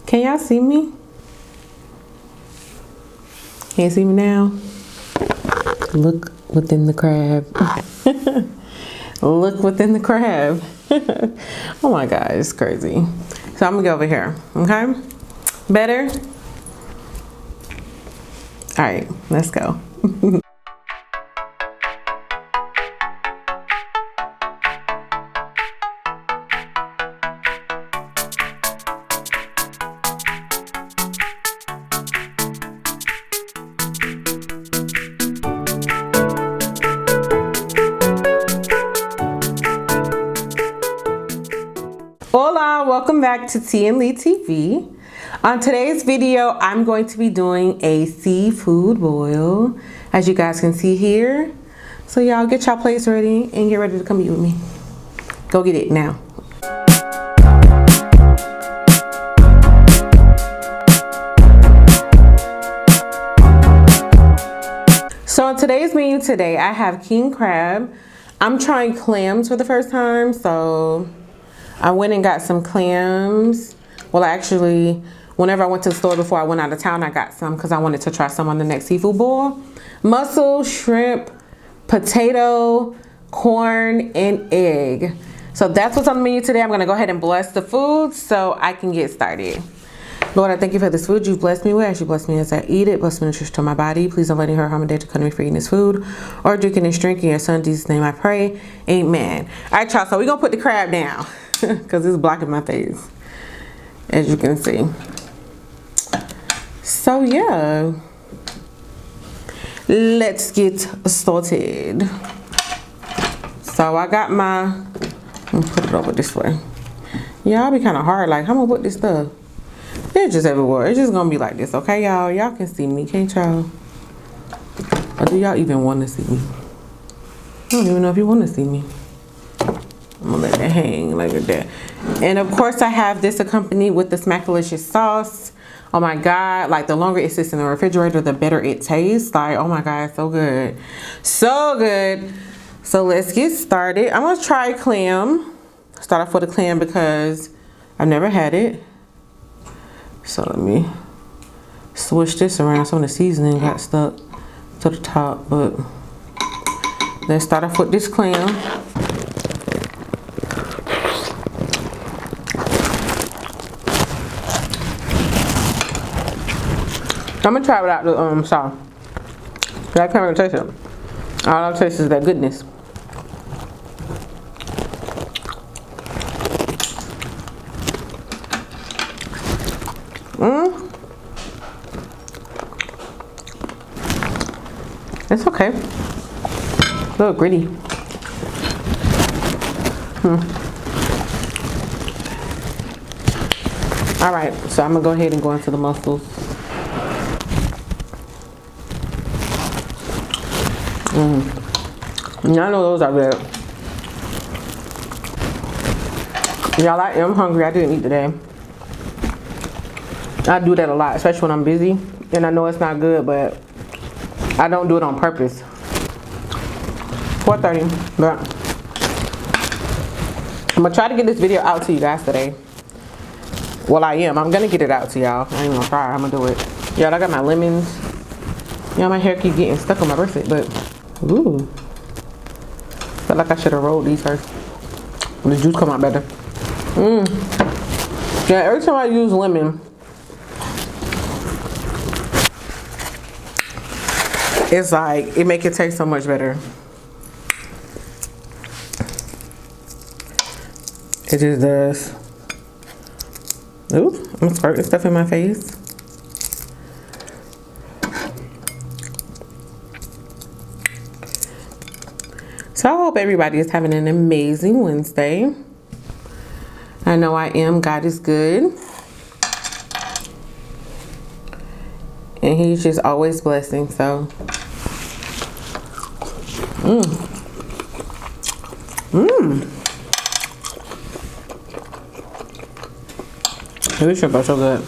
Can y'all see me? Can't see me now? Look within the crab. Look within the crab. Oh my God, it's crazy. So I'm gonna go over here, okay? Better? All right, let's go. Hola, welcome back to T&Leetv. On today's video, I'm going to be doing a seafood boil, as you guys can see here. So y'all get y'all plates ready and get ready to come eat with me. Go get it now. So on today's menu today, I have king crab. I'm trying clams for the first time, so I went and got some clams. Well, actually, whenever I went to the store before I went out of town, I got some because I wanted to try some on the next seafood boil. Mussel, shrimp, potato, corn, and egg. So that's what's on the menu today. I'm gonna go ahead and bless the food so I can get started. Lord, I thank you for this food you've blessed me with. As you bless me as I eat it, bless me nutrition to my body. Please don't let any hurt, harm, or danger come to me for eating this food or drinking this drink. In your son Jesus' name I pray. Amen. All right, y'all, so we're gonna put the crab down because it's blocking my face, as you can see. So yeah, let's get started. So I got my, let me put it over this way. Y'all be kind of hard, like how am I gonna put this stuff? It's just everywhere. It's just gonna be like this, okay, y'all? Y'all can see me, can't y'all? Or do y'all even want to see me? I don't even know if you want to see me. I'm gonna let that hang like that. And of course, I have this accompanied with the Smackalicious sauce. Oh my God, like the longer it sits in the refrigerator, the better it tastes. Like, oh my God, so good. So good. So let's get started. I'm gonna try clam. Start off with a clam because I've never had it. So let me switch this around. Some of the seasoning got stuck to the top, but let's start off with this clam. I'm gonna try it without the sauce. I can't really taste it. All I taste is that goodness. It's okay. A little gritty. All right, so I'm gonna go ahead and go into the mussels. Y'all know those are good. Y'all, I am hungry. I didn't eat today. I do that a lot, especially when I'm busy. And I know it's not good, but I don't do it on purpose. 4:30, but I'm gonna try to get this video out to you guys today. Well, I'm gonna get it out to y'all. I ain't gonna try, I'm gonna do it. Y'all, I got my lemons. Y'all, my hair keep getting stuck on my bracelet, but ooh. Felt like I should have rolled these first. The juice come out better. Yeah, every time I use lemon, it's like, it make it taste so much better. It just does. Ooh, I'm squirting stuff in my face. So I hope everybody is having an amazing Wednesday. I know I am. God is good. And he's just always blessing, so. This shrimp are so good.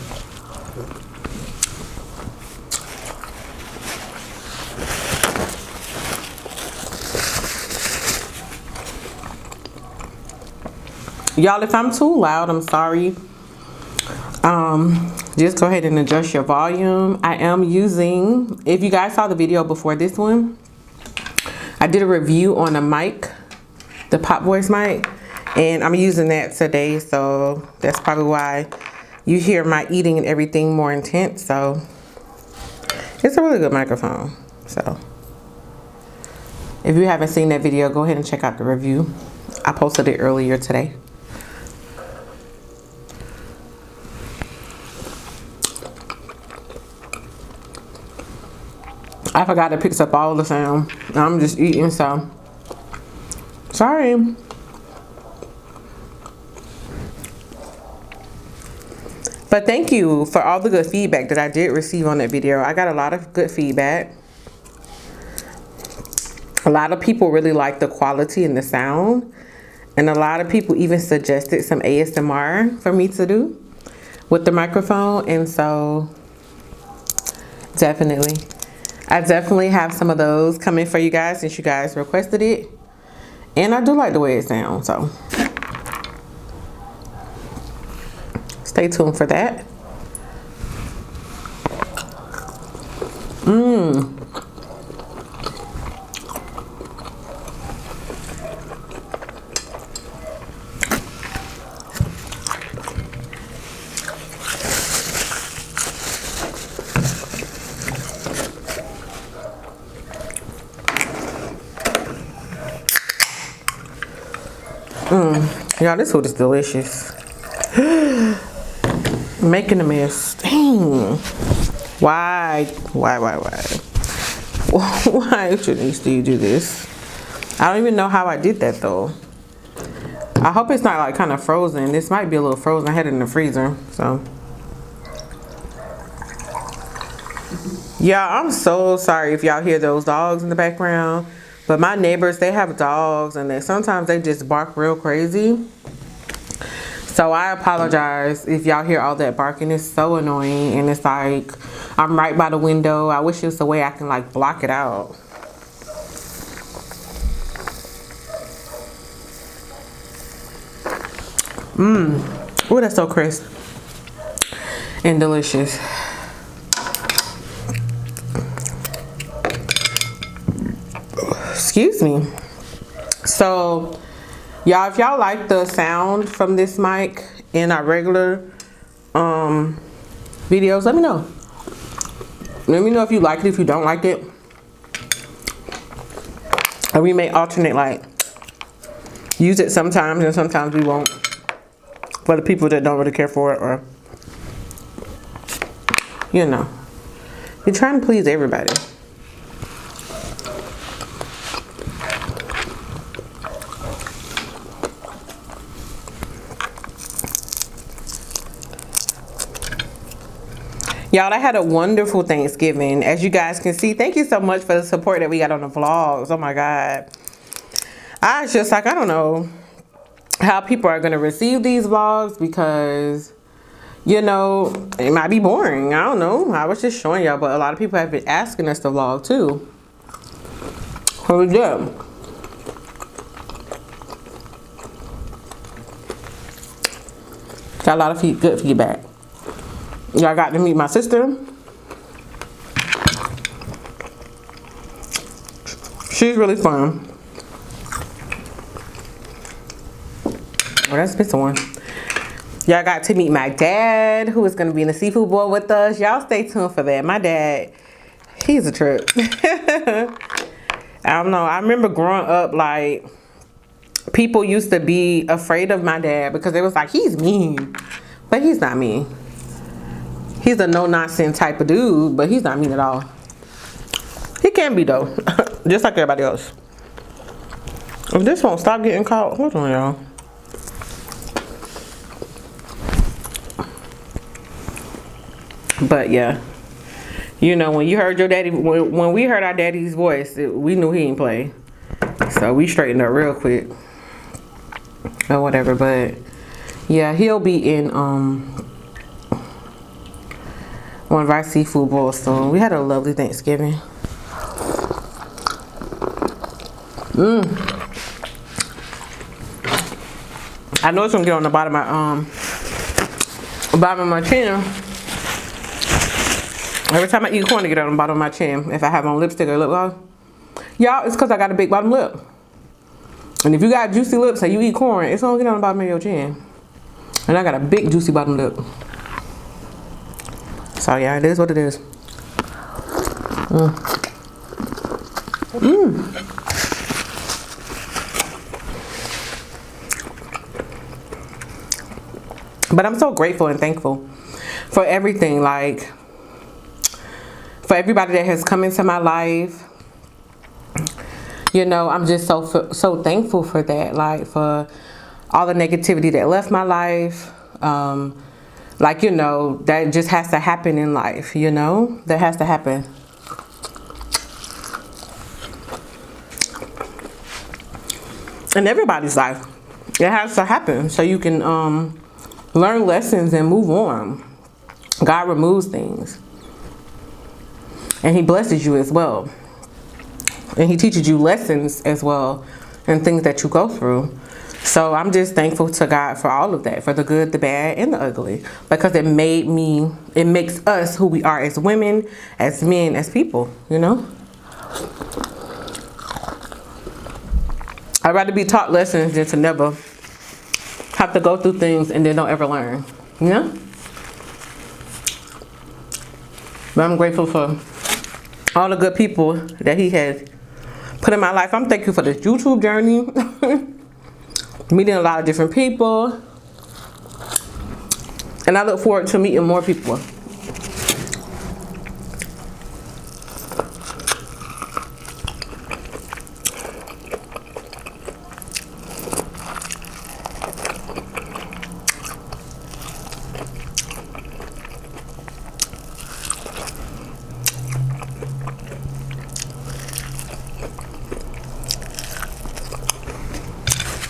Y'all, if I'm too loud, I'm sorry. Just go ahead and adjust your volume. I am using, if you guys saw the video before this one, I did a review on a mic, the Pop Voice mic, and I'm using that today, so that's probably why you hear my eating and everything more intense. So it's a really good microphone. So if you haven't seen that video, go ahead and check out the review. I posted it earlier today. I forgot it picks up all the sound. I'm just eating, so sorry. But thank you for all the good feedback that I did receive on that video. I got a lot of good feedback. A lot of people really liked the quality and the sound. And a lot of people even suggested some ASMR for me to do with the microphone. And so I definitely have some of those coming for you guys since you guys requested it. And I do like the way it sounds, so stay tuned for that. Y'all, this food is delicious. Making a mess. Dang. Why Shanice, you do this? I don't even know how I did that though. I hope it's not like kind of frozen. This might be a little frozen. I had it in the freezer, so. Yeah, I'm so sorry if y'all hear those dogs in the background. But my neighbors, they have dogs and sometimes they just bark real crazy. So I apologize if y'all hear all that barking. It's so annoying, and it's like I'm right by the window. I wish there's a way I can like block it out. Oh, that's so crisp and delicious. Excuse me. So y'all, if y'all like the sound from this mic in our regular videos, let me know. Let me know if you like it, if you don't like it. And we may alternate, like use it sometimes and sometimes we won't, for the people that don't really care for it, or you know, you're trying to please everybody. Y'all, I had a wonderful Thanksgiving. As you guys can see, thank you so much for the support that we got on the vlogs. Oh my God. I was just like, I don't know how people are going to receive these vlogs because, you know, it might be boring. I don't know. I was just showing y'all, but a lot of people have been asking us to vlog too. So we did. Got a lot of good feedback. Y'all got to meet my sister. She's really fun. Oh, that's this one. Y'all got to meet my dad, who is going to be in the seafood bowl with us. Y'all stay tuned for that. My dad, he's a trip. I don't know. I remember growing up, like, people used to be afraid of my dad because they was like, he's mean. But he's not mean. He's a no-nonsense type of dude, but he's not mean at all. He can be, though. Just like everybody else. If this won't stop getting caught, hold on, y'all. But, yeah. You know, when you heard your daddy, when we heard our daddy's voice, we knew he didn't play. So, we straightened up real quick. Or whatever, but, yeah, he'll be in, one of our seafood bowls soon. We had a lovely Thanksgiving. I know it's gonna get on the bottom of my bottom of my chin. Every time I eat corn, I get on the bottom of my chin. If I have on lipstick or lip gloss. Y'all, it's because I got a big bottom lip. And if you got juicy lips and you eat corn, it's gonna get on the bottom of your chin. And I got a big juicy bottom lip. So yeah, it is what it is. But I'm so grateful and thankful for everything, like for everybody that has come into my life. You know, I'm just so thankful for that, like for all the negativity that left my life. Like, you know, that just has to happen in life, you know, that has to happen. In everybody's life, it has to happen so you can learn lessons and move on. God removes things and he blesses you as well, and he teaches you lessons as well and things that you go through. So I'm just thankful to God for all of that, for the good, the bad, and the ugly, because it makes us who we are as women, as men, as people, you know. I'd rather be taught lessons than to never have to go through things and then don't ever learn, you know? But I'm grateful for all the good people that he has put in my life. I'm thankful for this YouTube journey. Meeting a lot of different people. And I look forward to meeting more people.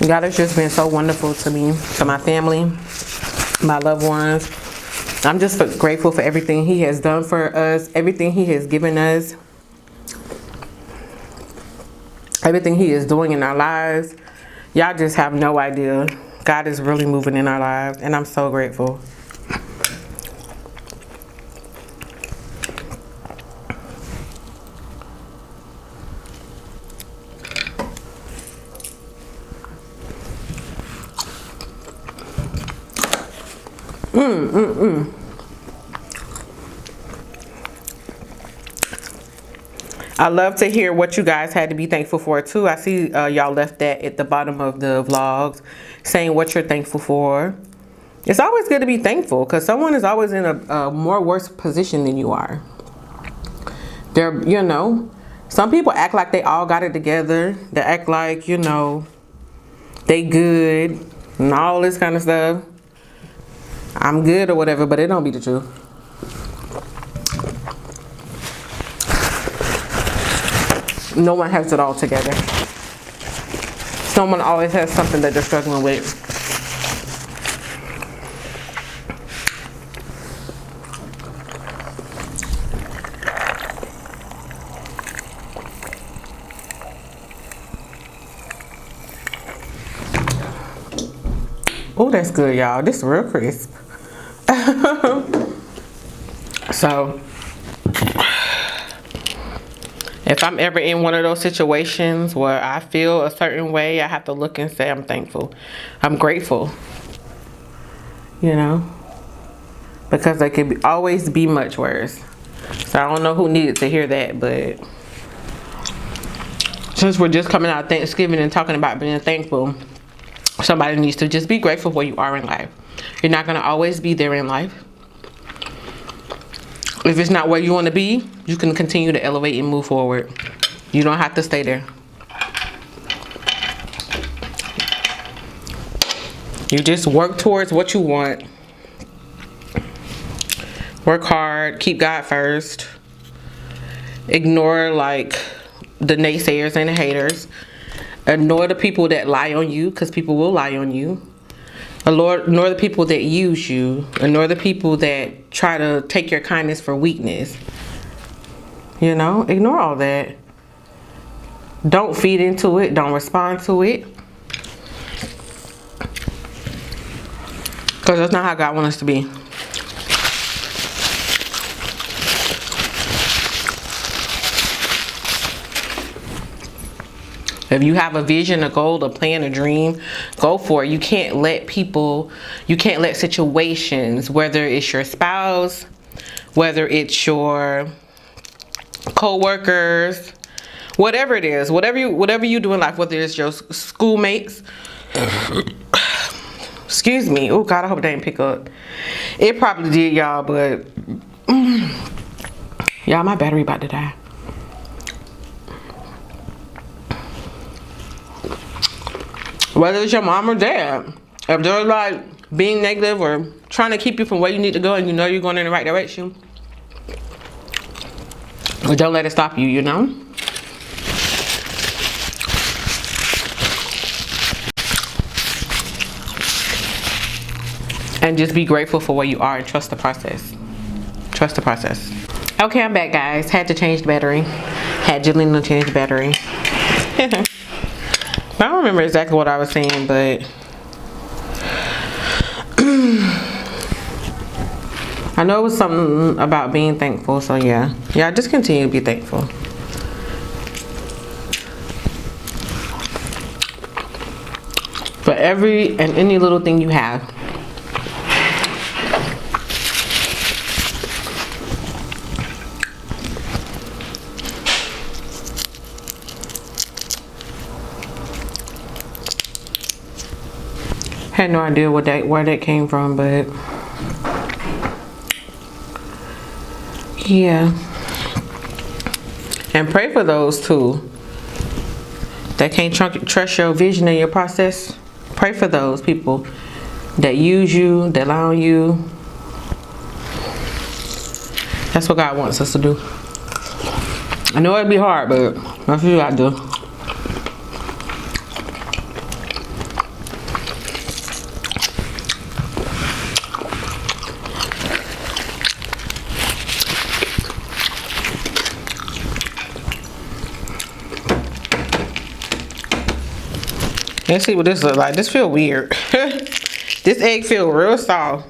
God has just been so wonderful to me, to my family, my loved ones. I'm just grateful for everything he has done for us, everything he has given us, everything he is doing in our lives. Y'all just have no idea. God is really moving in our lives, and I'm so grateful. I love to hear what you guys had to be thankful for too. I see y'all left that at the bottom of the vlogs, saying what you're thankful for. It's always good to be thankful, because someone is always in a more worse position than you are. They're, you know, some people act like they all got it together. They act like, you know, they good and all this kind of stuff. I'm good or whatever, but it don't be the truth. No one has it all together. Someone always has something that they're struggling with. Oh, that's good, y'all. This is real crisp. So, if I'm ever in one of those situations where I feel a certain way, I have to look and say I'm thankful. I'm grateful. You know? Because they could always be much worse. So I don't know who needed to hear that, but since we're just coming out of Thanksgiving and talking about being thankful, somebody needs to just be grateful where you are in life. You're not going to always be there in life. If it's not where you want to be, you can continue to elevate and move forward. You don't have to stay there. You just work towards what you want. Work hard. Keep God first. Ignore like the naysayers and the haters. Ignore the people that lie on you, because people will lie on you. Ignore the people that use you. Ignore the people that try to take your kindness for weakness. You know, ignore all that. Don't feed into it. Don't respond to it. Because that's not how God wants us to be. If you have a vision, a goal, a plan, a dream, go for it. You can't let people, you can't let situations, whether it's your spouse, whether it's your co-workers, whatever it is, whatever you do in life, whether it's your schoolmates, excuse me, oh God, I hope they didn't pick up. It probably did, y'all, but y'all, my battery about to die. Whether it's your mom or dad, if they're like being negative or trying to keep you from where you need to go and you know you're going in the right direction, but don't let it stop you, you know? And just be grateful for where you are and trust the process. Trust the process. Okay, I'm back, guys. Had to change the battery. Had Jelena change the battery. I don't remember exactly what I was saying, but I know it was something about being thankful, so yeah. Yeah, just continue to be thankful. For every and any little thing you have. Had no idea where that came from, but yeah. And pray for those too that can't trust your vision and your process. Pray for those people that use you, that lie on you. That's what God wants us to do. I know it'd be hard, but that's what you gotta do. Let's see what this looks like. This feel weird. This egg feel real soft.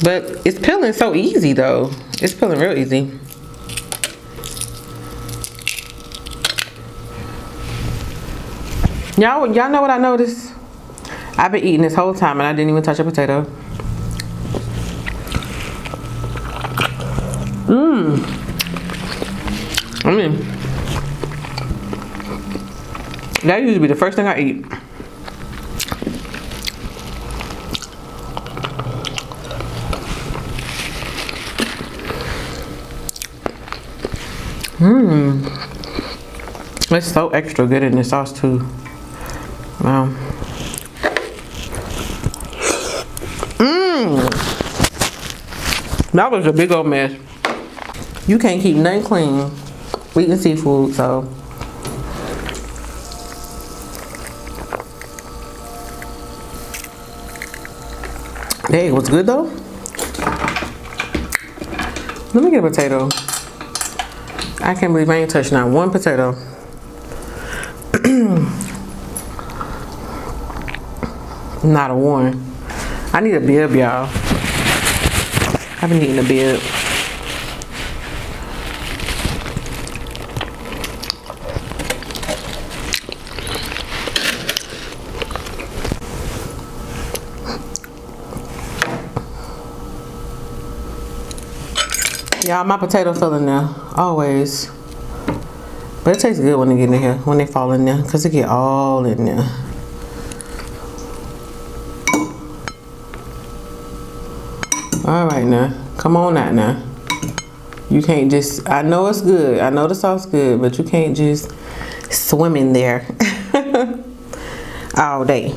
But it's peeling so easy though. It's peeling real easy. Y'all know what I noticed? I've been eating this whole time and I didn't even touch a potato. That used to be the first thing I eat. It's so extra good in the sauce too. Wow. That was a big old mess. You can't keep nothing clean eating seafood, so. Hey, what's good though? Let me get a potato. I can't believe I ain't touched not one potato. Not a one. I need a bib, y'all. I've been eating a bib. Y'all, my potato fell in there, always. But it tastes good when they get in here, when they fall in there, because it get all in there. All right now, come on out now. You can't just, I know it's good, I know the sauce good, but you can't just swim in there all day.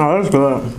Oh, that's good.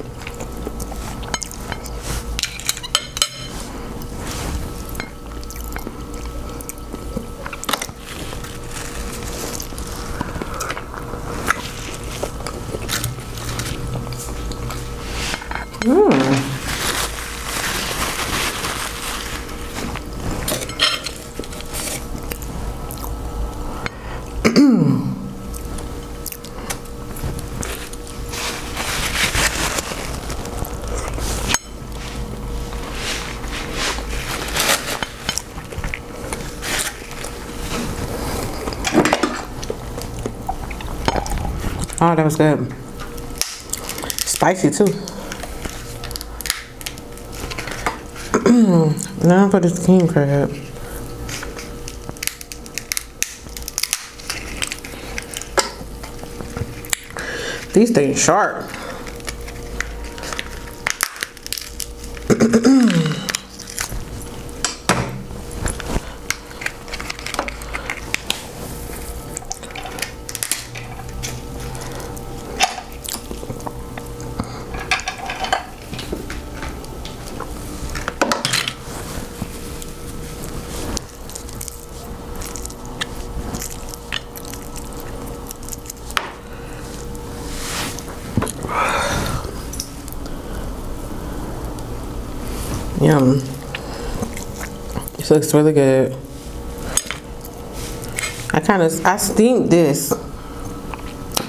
Oh, that was good. Spicy too. Now for this king crab. These things sharp. Yum. This looks really good. I steamed this.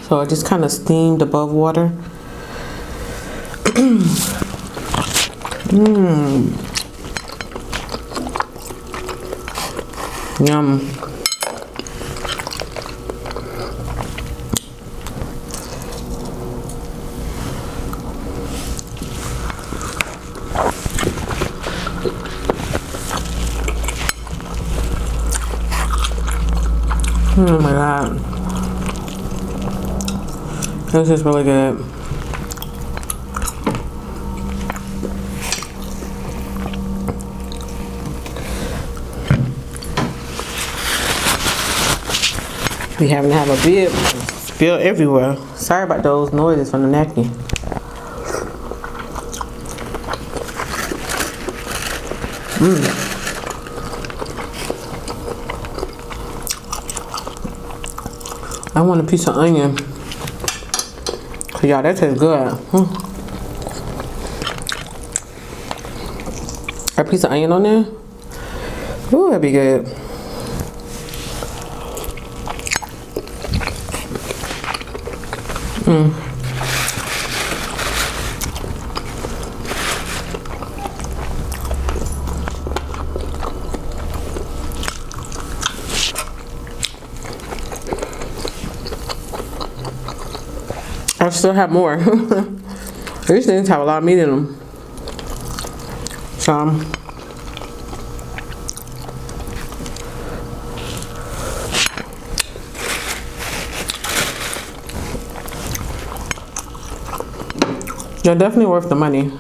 So I just kind of steamed above water. Yum. Oh my god. This is really good. We happen to have a bib spilled everywhere. Sorry about those noises from the napkin. I want a piece of onion. So y'all, that tastes good. A piece of onion on there? Ooh, that'd be good. I still have more. These things have a lot of meat in them. So they're definitely worth the money.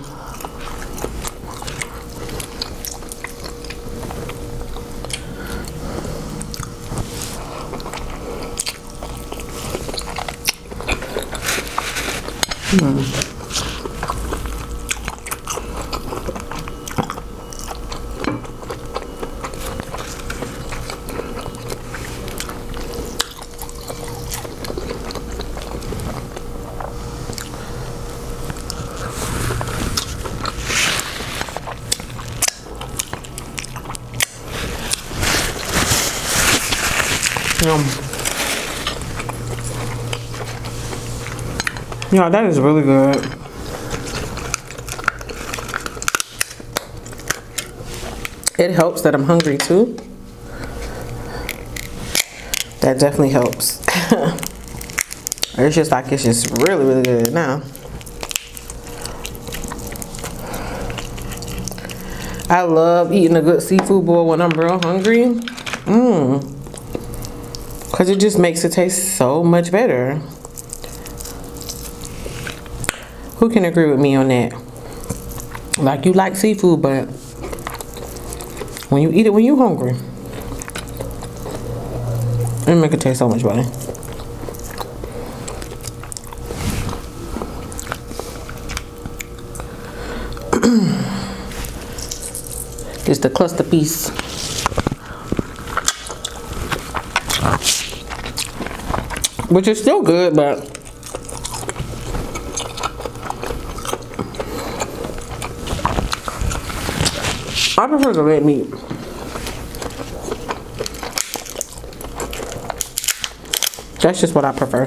Yeah, that is really good. It helps that I'm hungry too. That definitely helps. It's just like it's just really, really good now. I love eating a good seafood boil when I'm real hungry. Cause it just makes it taste so much better. Who can agree with me on that? Like, you like seafood, but when you eat it when you're hungry, it make it taste so much better. It's the cluster piece. Which is still good, but I prefer the red meat. That's just what I prefer.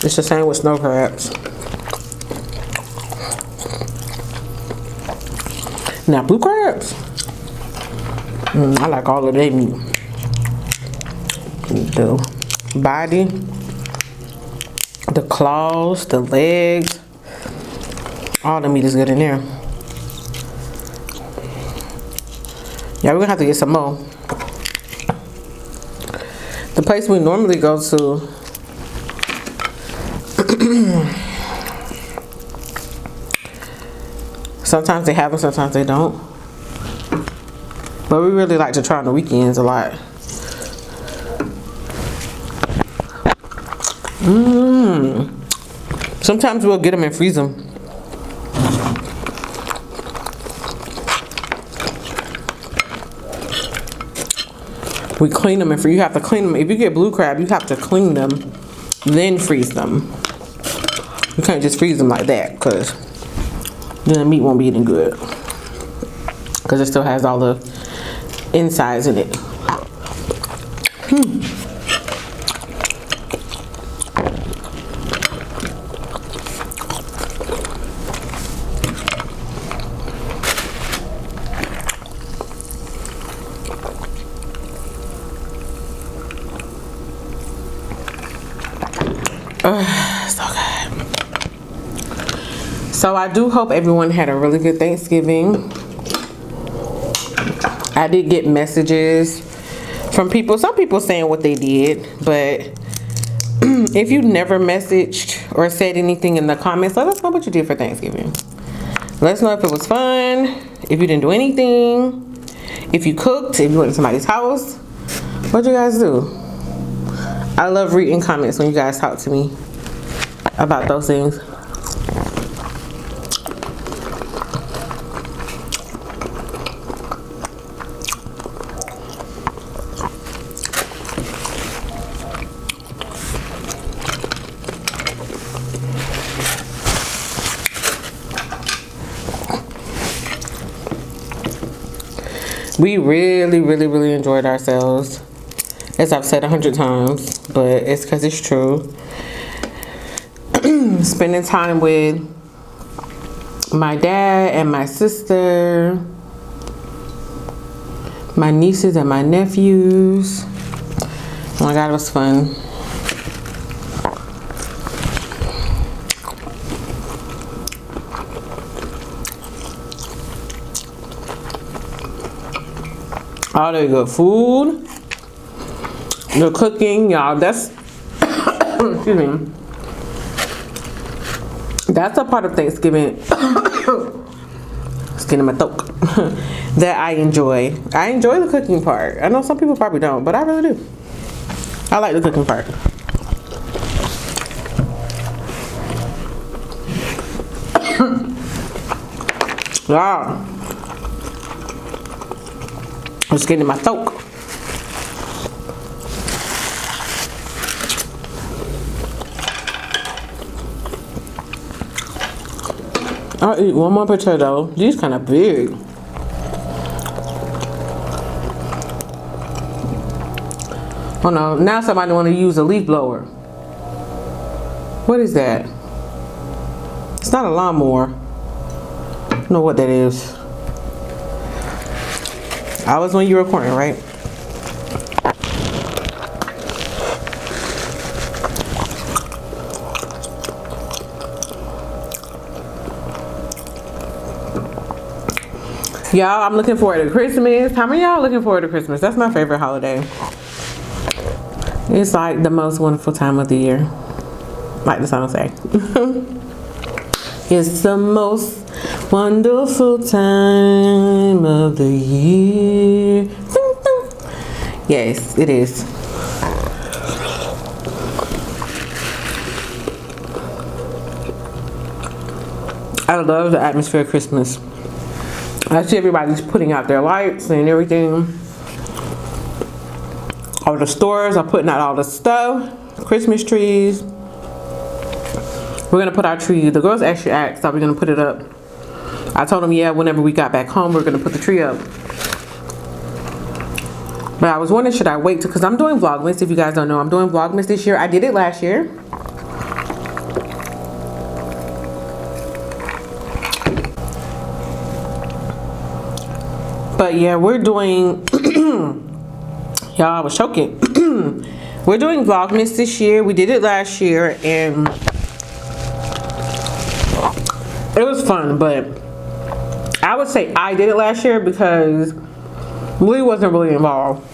It's the same with snow crabs. Now blue crabs, I like all of their meat. The body, The claws, the legs, all the meat is good in there. Yeah, we're gonna have to get some more. The place we normally go to, sometimes they have them, sometimes they don't. But we really like to try on the weekends a lot. Sometimes we'll get them and freeze them. We clean them and you have to clean them. If you get blue crab, you have to clean them, then freeze them. You can't just freeze them like that, because then the meat won't be eating good. Because it still has all the insides in it. So good. So I do hope everyone had a really good Thanksgiving. I did get messages from people, some people saying what they did, but if you never messaged or said anything in the comments, let us know what you did for Thanksgiving. Let us know if it was fun, if you didn't do anything, if you cooked, if you went to somebody's house. What'd you guys do? I love reading comments when you guys talk to me about those things. We really enjoyed ourselves. As I've said 100 times, but it's because it's true. Spending time with my dad and my sister, my nieces and my nephews. Oh my God, it was fun. All the good food. The cooking, y'all, that's excuse me, that's a part of Thanksgiving it's getting my throat that I enjoy. I enjoy the cooking part. I know some people probably don't, but I really do. I like the cooking part. Y'all, it's getting in my throat. I'll eat one more potato. These kind of big. Oh no, now somebody want to use a leaf blower. What is that? It's not a lawnmower. I don't know what that is. I was when you were recording, right? Y'all, I'm looking forward to Christmas. How many of y'all looking forward to Christmas? That's my favorite holiday. It's like the most wonderful time of the year. Like the song say. It's the most wonderful time of the year. Yes, it is. I love the atmosphere of Christmas. I see everybody's putting out their lights and everything. All the stores are putting out all the stuff. Christmas trees. We're going to put our tree. The girls actually asked that we're going to put it up. I told them, yeah, whenever we got back home, we're going to put the tree up. But I was wondering, should I wait? Because I'm doing Vlogmas. If you guys don't know, I'm doing Vlogmas this year. I did it last year. But yeah, we're doing, y'all, I was choking. We're doing Vlogmas this year. We did it last year and it was fun, but I would say I did it last year because Lee wasn't really involved.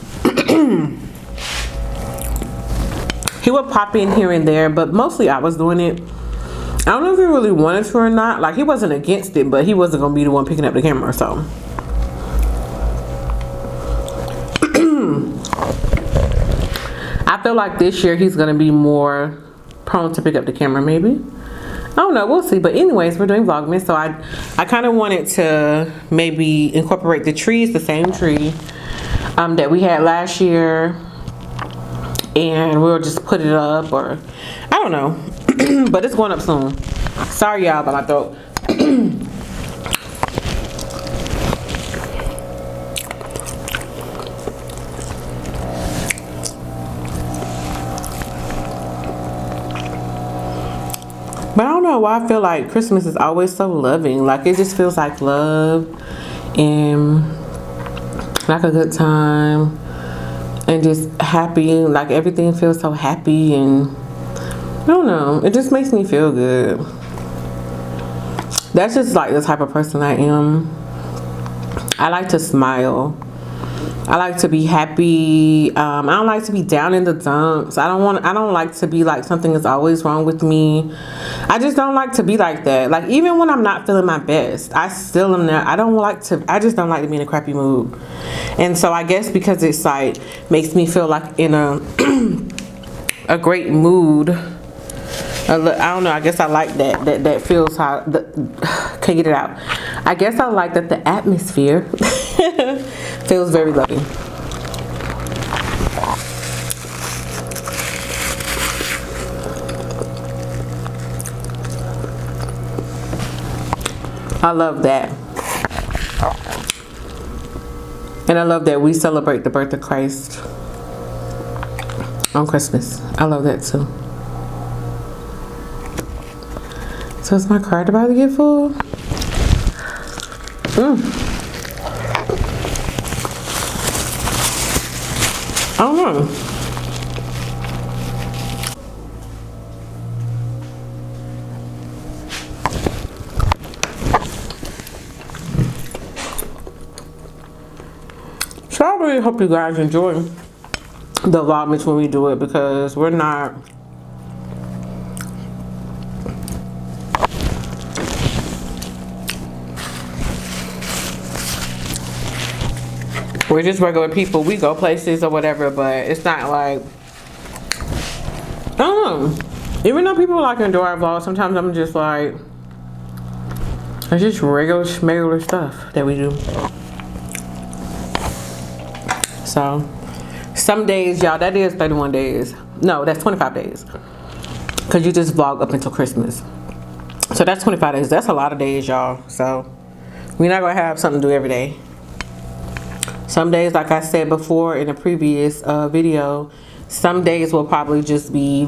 He would pop in here and there, but mostly I was doing it. I don't know if he really wanted to or not. Like, he wasn't against it, but he wasn't gonna be the one picking up the camera, so. I feel like this year he's gonna be more prone to pick up the camera, maybe. I don't know, we'll see. But anyways, we're doing Vlogmas, so I kind of wanted to maybe incorporate the trees, the same tree that we had last year, and we'll just put it up, or I don't know. But it's going up soon. Sorry y'all about my throat. But I don't know why I feel like Christmas is always so loving. Like, it just feels like love and like a good time and just happy. Like, everything feels so happy, and I don't know, it just makes me feel good. That's just like the type of person I am. I like to smile. I like to be happy. I don't like to be down in the dumps. I don't like to be like something is always wrong with me. I just don't like to be like that. Like, even when I'm not feeling my best, I still am there. I just don't like to be in a crappy mood. And so I guess because it's like makes me feel like in a a great mood. I don't know, I guess I like that feels how can't get it out. I guess I like that the atmosphere feels very loving. I love that. And I love that we celebrate the birth of Christ on Christmas. I love that too. So is my card about to get full? I don't know. So I really hope you guys enjoy the Vlogmas when we do it, because we're not we're just regular people. We go places or whatever, but it's not like, I don't know. Even though people like enjoy our vlogs, sometimes I'm just like, it's just regular stuff that we do. So, some days, y'all, that is 31 days. No, that's 25 days. Because you just vlog up until Christmas. So that's 25 days. That's a lot of days, y'all. So, we're not going to have something to do every day. Some days, like I said before in a previous video, some days will probably just be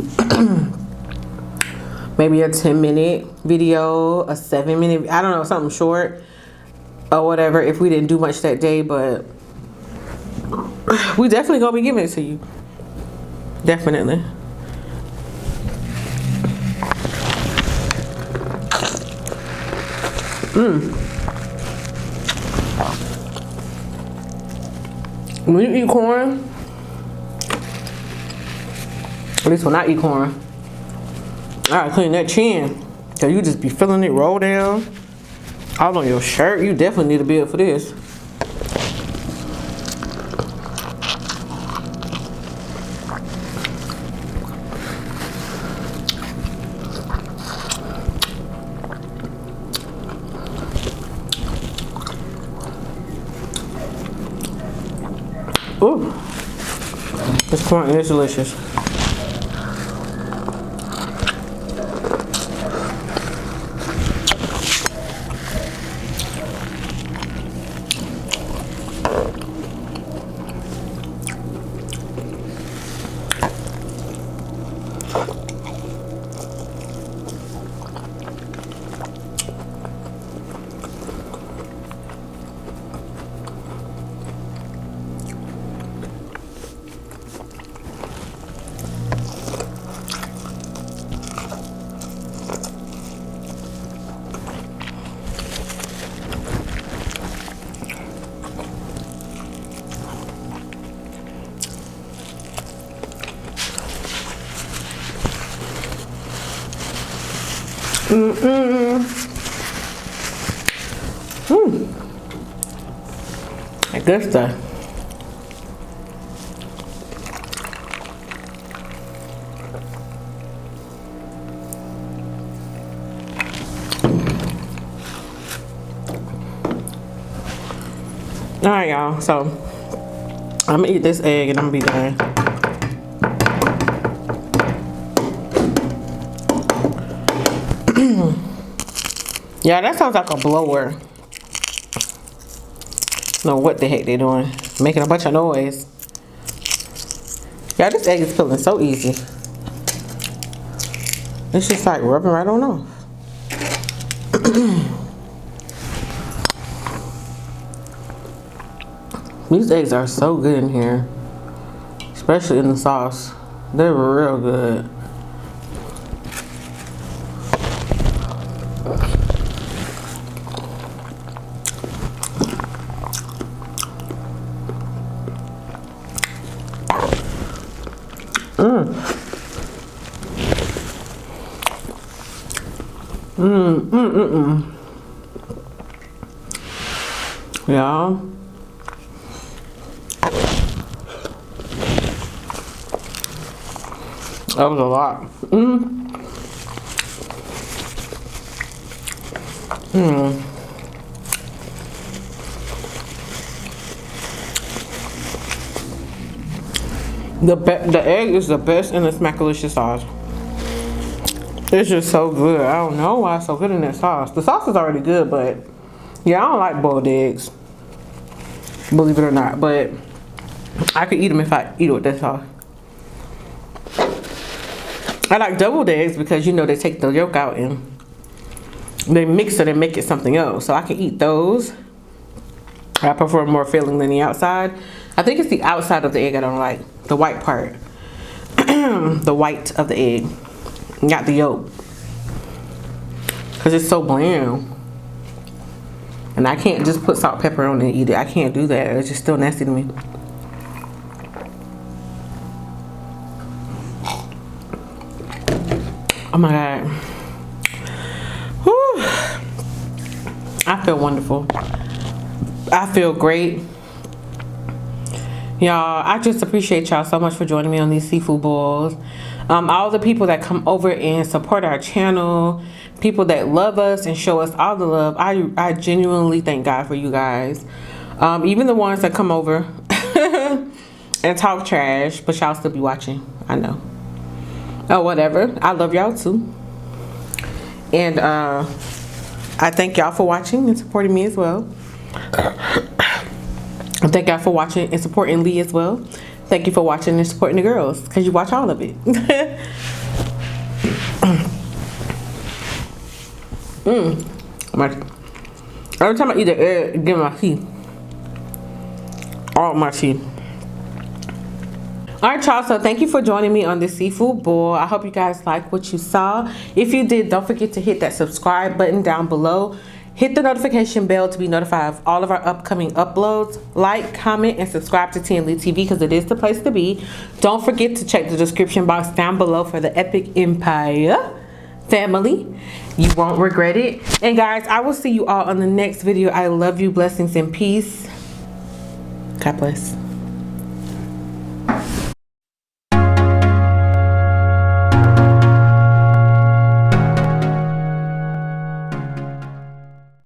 maybe a 10-minute video, a 7-minute, I don't know, something short or whatever if we didn't do much that day, but we definitely gonna be giving it to you. Definitely. When you eat corn, at least when I eat corn, I gotta clean that chin. Cause you just be feeling it roll down all on your shirt. You definitely need a bill for this. Ooh, this corn is delicious. Good stuff. All right, y'all. So I'm gonna eat this egg and I'm gonna be done. Yeah, that sounds like a blower. Know what the heck they're doing? Making a bunch of noise. Yeah, this egg is peeling so easy. It's just like rubbing right on off. These eggs are so good in here, especially in the sauce. They're real good. Yeah. That was a lot. The egg is the best in the Smackalicious sauce. It's just so good. I don't know why it's so good in that sauce. The sauce is already good, but yeah, I don't like boiled eggs, believe it or not. But I could eat them if I eat it with that sauce. I like deviled eggs because, you know, they take the yolk out and they mix it and make it something else. So I can eat those. I prefer more filling than the outside. I think it's the outside of the egg I don't like. The white part. The white of the egg. Not the yolk. Because it's so bland. And I can't just put salt, pepper on it and eat it. I can't do that. It's just still nasty to me. Oh my God. Whew. I feel wonderful. I feel great. Y'all, I just appreciate y'all so much for joining me on these seafood boils. All the people that come over and support our channel, people that love us and show us all the love. I genuinely thank God for you guys. Even the ones that come over and talk trash, but y'all still be watching. I know. Oh, whatever. I love y'all too. And I thank y'all for watching and supporting me as well. And thank y'all for watching and supporting Lee as well. Thank you for watching and supporting the girls, because you watch all of it. Every time I eat the egg, I get my teeth. All my teeth. Alright, y'all, so thank you for joining me on this seafood boil. I hope you guys like what you saw. If you did, don't forget to hit that subscribe button down below. Hit the notification bell to be notified of all of our upcoming uploads. Like, comment, and subscribe to T&Leetv because it is the place to be. Don't forget to check the description box down below for the Epic Empire family. You won't regret it. And guys, I will see you all on the next video. I love you. Blessings and peace. God bless.